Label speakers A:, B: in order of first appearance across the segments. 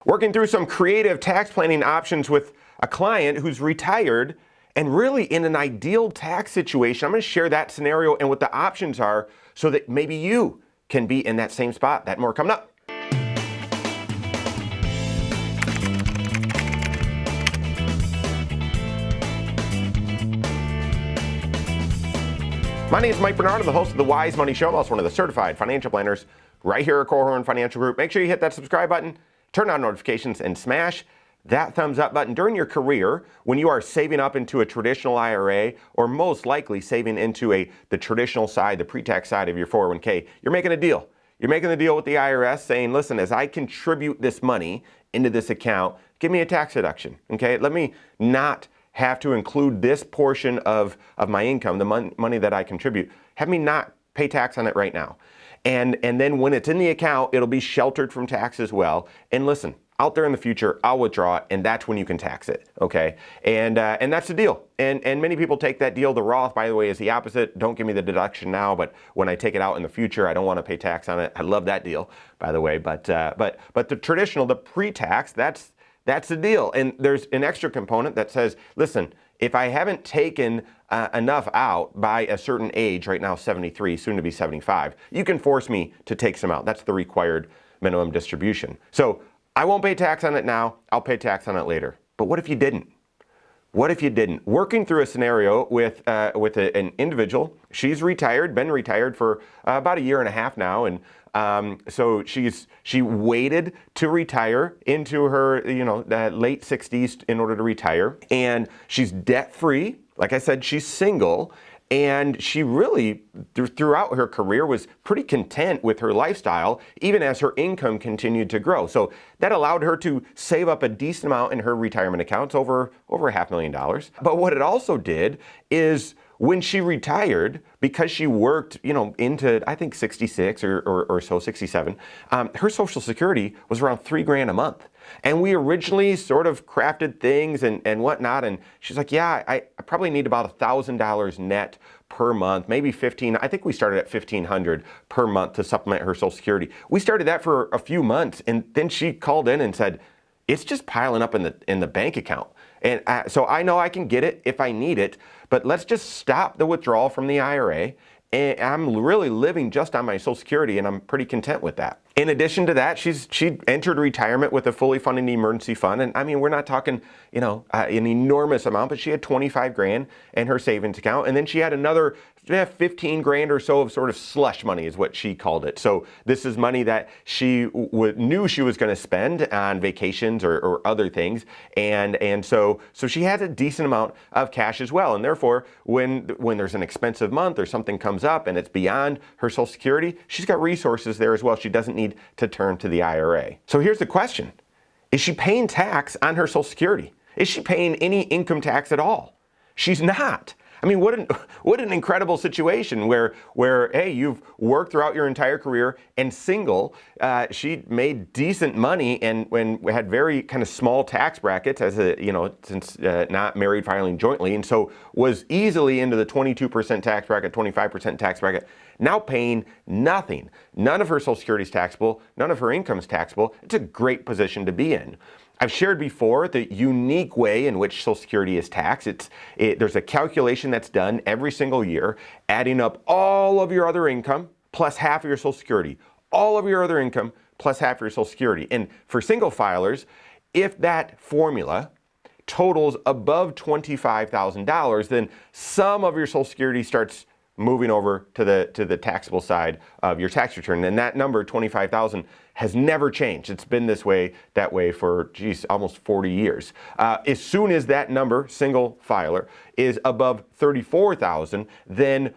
A: Working through some creative tax planning options with a client who's retired and really in an ideal tax situation. I'm going to share that scenario and what the options are so that maybe you can be in that same spot. That and more coming up. My name is Mike Bernard. I'm the host of the Wise Money Show. I'm also one of the certified financial planners right here at Korhorn Financial Group. Make sure you hit that subscribe button, turn on notifications, and smash that thumbs up button. During your career, when you are saving up into a traditional IRA, or most likely saving into the traditional side, the pre-tax side of your 401k, you're making a deal. You're making a deal with the IRS saying, listen, as I contribute this money into this account, give me a tax deduction, okay? Let me not have to include this portion of my income, the money that I contribute. Have me not pay tax on it right now. And then when it's in the account, it'll be sheltered from tax as well. And listen, out there in the future, I'll withdraw it, and that's when you can tax it, okay? And that's the deal. And many people take that deal. The Roth, by the way, is the opposite. Don't give me the deduction now, but when I take it out in the future, I don't want to pay tax on it. I love that deal, by the way. But the traditional, the pre-tax, that's the deal. And there's an extra component that says, listen, if I haven't taken enough out by a certain age, right now 73, soon to be 75, you can force me to take some out. That's the required minimum distribution. So I won't pay tax on it now. I'll pay tax on it later. But what if you didn't? What if you didn't? Working through a scenario with an individual. She's retired, been retired for about a year and a half now, and so she waited to retire into her late 60s in order to retire, and she's debt free. Like I said, she's single. And she really, throughout her career, was pretty content with her lifestyle, even as her income continued to grow. So that allowed her to save up a decent amount in her retirement accounts, over $500,000. But what it also did is when she retired, because she worked, into, I think, 66 or so, 67, her Social Security was around $3,000 a month. And we originally sort of crafted things and whatnot. And she's like, yeah, I probably need about $1,000 net per month, maybe 15. I think we started at $1,500 per month to supplement her Social Security. We started that for a few months. And then she called in and said, it's just piling up in the bank account. And so I know I can get it if I need it, but let's just stop the withdrawal from the IRA. And I'm really living just on my Social Security, and I'm pretty content with that. In addition to that, she entered retirement with a fully funded emergency fund. And I mean, we're not talking, an enormous amount, but she had $25,000 in her savings account. And then she had another $15,000 or so of sort of slush money is what she called it. So this is money that she knew she was going to spend on vacations or other things. And so she had a decent amount of cash as well. And therefore, when there's an expensive month or something comes up and it's beyond her Social Security, she's got resources there as well. She doesn't need to turn to the IRA. So here's the question. Is she paying tax on her Social Security? Is she paying any income tax at all? She's not. I mean, what an incredible situation where hey, you've worked throughout your entire career and single. She made decent money and when we had very kind of small tax brackets since not married filing jointly, and so was easily into the 22% tax bracket, 25% tax bracket. Now paying nothing. None of her Social Security is taxable. None of her income is taxable. It's a great position to be in. I've shared before the unique way in which Social Security is taxed. There's a calculation that's done every single year, adding up all of your other income plus half of your Social Security, all of your other income plus half of your Social Security. And for single filers, if that formula totals above $25,000, then some of your Social Security starts moving over to the taxable side of your tax return. And that number, 25,000, has never changed. It's been that way for, almost 40 years. As soon as that number, single filer, is above 34,000, then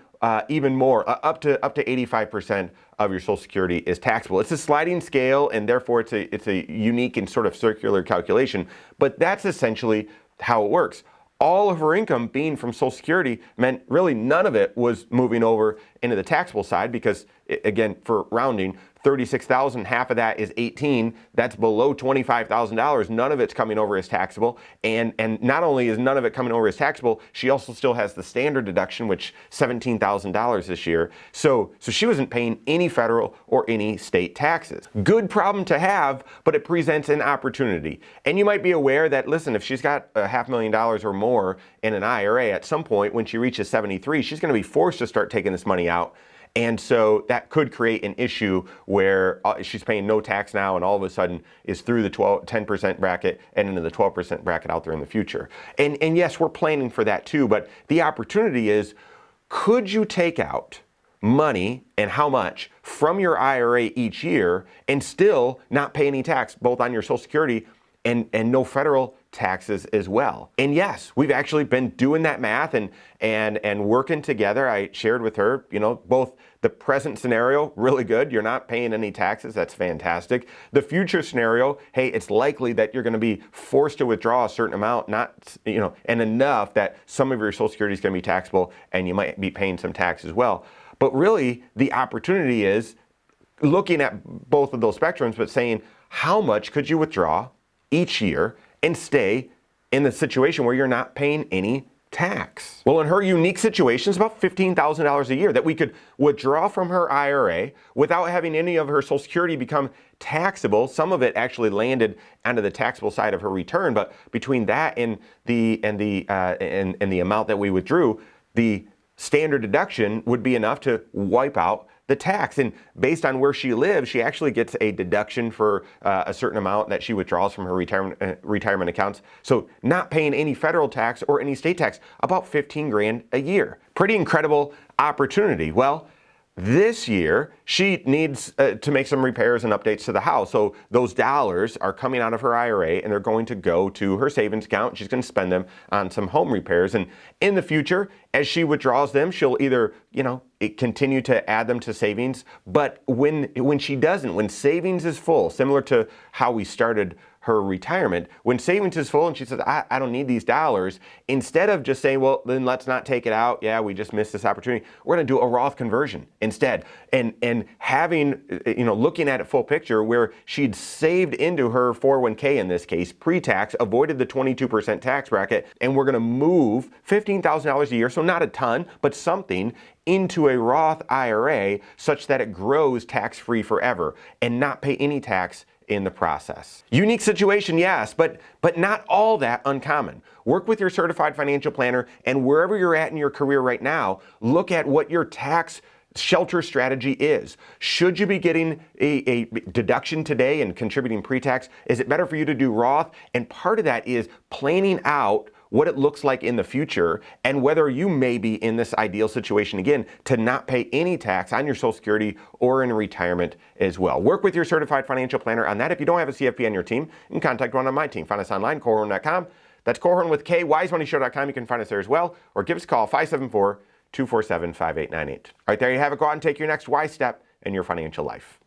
A: even more, up to 85% of your Social Security is taxable. It's a sliding scale, and therefore it's a unique and sort of circular calculation. But that's essentially how it works. All of her income being from Social Security meant really none of it was moving over into the taxable side because, again, for rounding, $36,000, half of that is 18. That's below $25,000. None of it's coming over as taxable. And not only is none of it coming over as taxable, she also still has the standard deduction, which $17,000 this year. So she wasn't paying any federal or any state taxes. Good problem to have, but it presents an opportunity. And you might be aware that, listen, if she's got $500,000 or more in an IRA, at some point when she reaches 73, she's going to be forced to start taking this money out. And so that could create an issue where she's paying no tax now and all of a sudden is through the 10% bracket and into the 12% bracket out there in the future. And yes, we're planning for that too, but the opportunity is, could you take out money and how much from your IRA each year and still not pay any tax, both on your Social Security and no federal taxes as well? And yes, we've actually been doing that math and working together. I shared with her, both the present scenario, really good. You're not paying any taxes. That's fantastic. The future scenario, hey, it's likely that you're going to be forced to withdraw a certain amount, and enough that some of your Social Security is going to be taxable and you might be paying some tax as well. But really, the opportunity is looking at both of those spectrums, but saying, how much could you withdraw each year and stay in the situation where you're not paying any tax? Well, in her unique situation, it's about $15,000 a year that we could withdraw from her IRA without having any of her Social Security become taxable. Some of it actually landed onto the taxable side of her return, but between that and the amount that we withdrew, the standard deduction would be enough to wipe out the tax. And based on where she lives, she actually gets a deduction for a certain amount that she withdraws from her retirement accounts. So not paying any federal tax or any state tax, about 15 grand a year. Pretty incredible opportunity. Well, this year, she needs to make some repairs and updates to the house. So those dollars are coming out of her IRA and they're going to go to her savings account. She's going to spend them on some home repairs. And in the future, as she withdraws them, she'll either, continue to add them to savings. But when she doesn't, when savings is full, similar to how we started her retirement, when savings is full and she says, I don't need these dollars, instead of just saying, well, then let's not take it out. Yeah, we just missed this opportunity. We're going to do a Roth conversion instead. And having, looking at it full picture where she'd saved into her 401k in this case, pre-tax, avoided the 22% tax bracket, and we're going to move $15,000 a year, so not a ton, but something, into a Roth IRA such that it grows tax-free forever and not pay any tax in the process. Unique situation, yes, but not all that uncommon. Work with your certified financial planner, and wherever you're at in your career right now, look at what your tax shelter strategy is. Should you be getting a deduction today and contributing pre-tax? Is it better for you to do Roth? And part of that is planning out what it looks like in the future and whether you may be in this ideal situation again to not pay any tax on your Social Security or in retirement as well. Work with your certified financial planner on that. If you don't have a CFP on your team, you can contact one on my team. Find us online, Korhorn.com. That's Korhorn with K, wisemoneyshow.com. You can find us there as well, or give us a call, 574-247-5898. All right, there you have it. Go out and take your next wise step in your financial life.